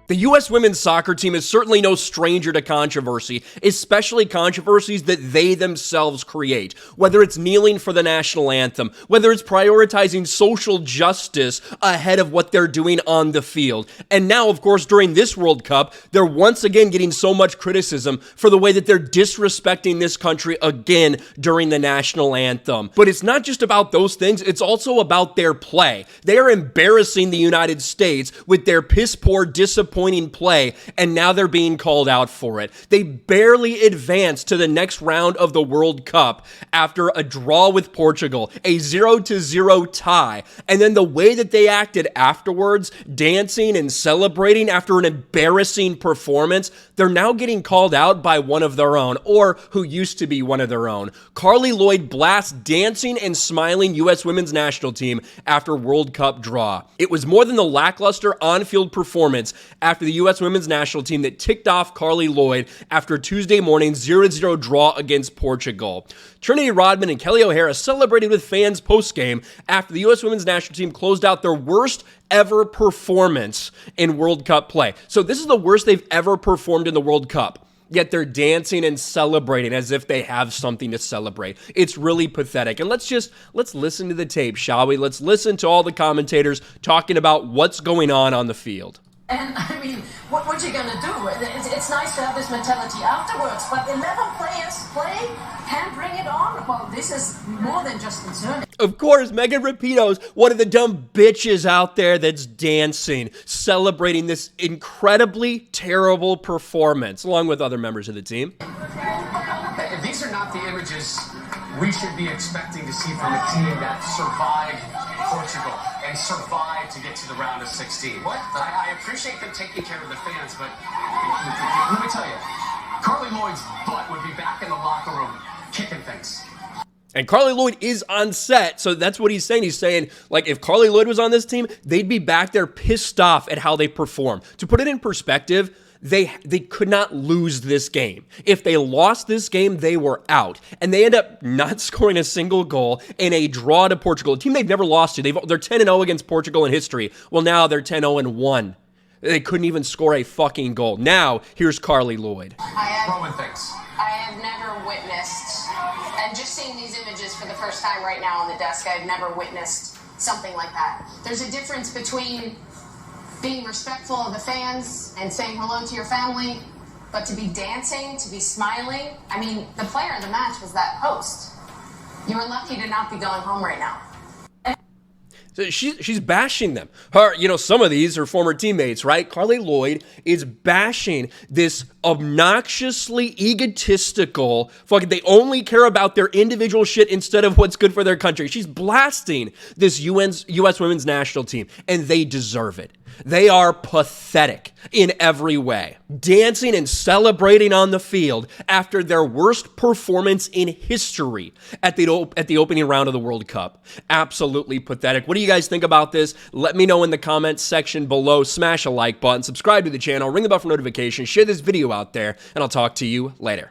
The U.S. women's soccer team is certainly no stranger to controversy, especially controversies that they themselves create. Whether it's kneeling for the national anthem, whether it's prioritizing social justice ahead of what they're doing on the field. And now, of course, during this World Cup, they're once again getting so much criticism for the way that they're disrespecting this country again during the national anthem. But it's not just about those things, it's also about their play. They are embarrassing the United States with their piss-poor, disappointing play, and now they're being called out for it. They barely advanced to the next round of the World Cup after a draw with Portugal, a 0-0 tie, and then the way that they acted afterwards, dancing and celebrating after an embarrassing performance, they're now getting called out by one of their own, or who used to be one of their own. Carli Lloyd blasts dancing and smiling U.S. women's national team after World Cup draw. It was more than the lackluster on-field performance after the U.S. women's national team that ticked off Carli Lloyd after Tuesday morning's 0-0 draw against Portugal. Trinity Rodman and Kelly O'Hara celebrated with fans post-game after the U.S. women's national team closed out their worst ever performance in World Cup play. So this is the worst they've ever performed in the World Cup. Yet they're dancing and celebrating as if they have something to celebrate. It's really pathetic. And let's listen to the tape, shall we? Let's listen to all the commentators talking about what's going on the field. And I mean, what you gonna do? It's nice to have this mentality afterwards, but 11 players play, can't bring it on. Well, this is more than just concerning. Of course, Megan Rapido's one of the dumb bitches out there that's dancing, celebrating this incredibly terrible performance, along with other members of the team. These are not the images we should be expecting to see from a team that survived Portugal and survived to get to the round of 16. What? I appreciate them taking care of the fans, but let me tell you, Carli Lloyd's butt would be back in the locker room kicking things. And Carli Lloyd is on set, so that's what he's saying. He's saying, like, if Carli Lloyd was on this team, they'd be back there pissed off at how they perform. To put it in perspective, they could not lose this game. If they lost this game, they were out. And they end up not scoring a single goal in a draw to Portugal, a team they've never lost to. They're 10-0 against Portugal in history. Well, now they're 10-0-1. They couldn't even score a fucking goal. Now, here's Carli Lloyd. I have never witnessed, and just seeing these images for the first time right now on the desk, I've never witnessed something like that. There's a difference between being respectful of the fans and saying hello to your family, but to be dancing, to be smiling. I mean, the player of the match was that host. You were lucky to not be going home right now. So she's bashing them. Some of these are former teammates, right? Carli Lloyd is bashing this obnoxiously egotistical, they only care about their individual shit instead of what's good for their country. She's blasting this U.S. women's national team, and they deserve it. They are pathetic in every way. Dancing and celebrating on the field after their worst performance in history at the opening round of the World Cup. Absolutely pathetic. What do you guys think about this? Let me know in the comments section below. Smash a like button, subscribe to the channel, ring the bell for notifications, share this video out there, and I'll talk to you later.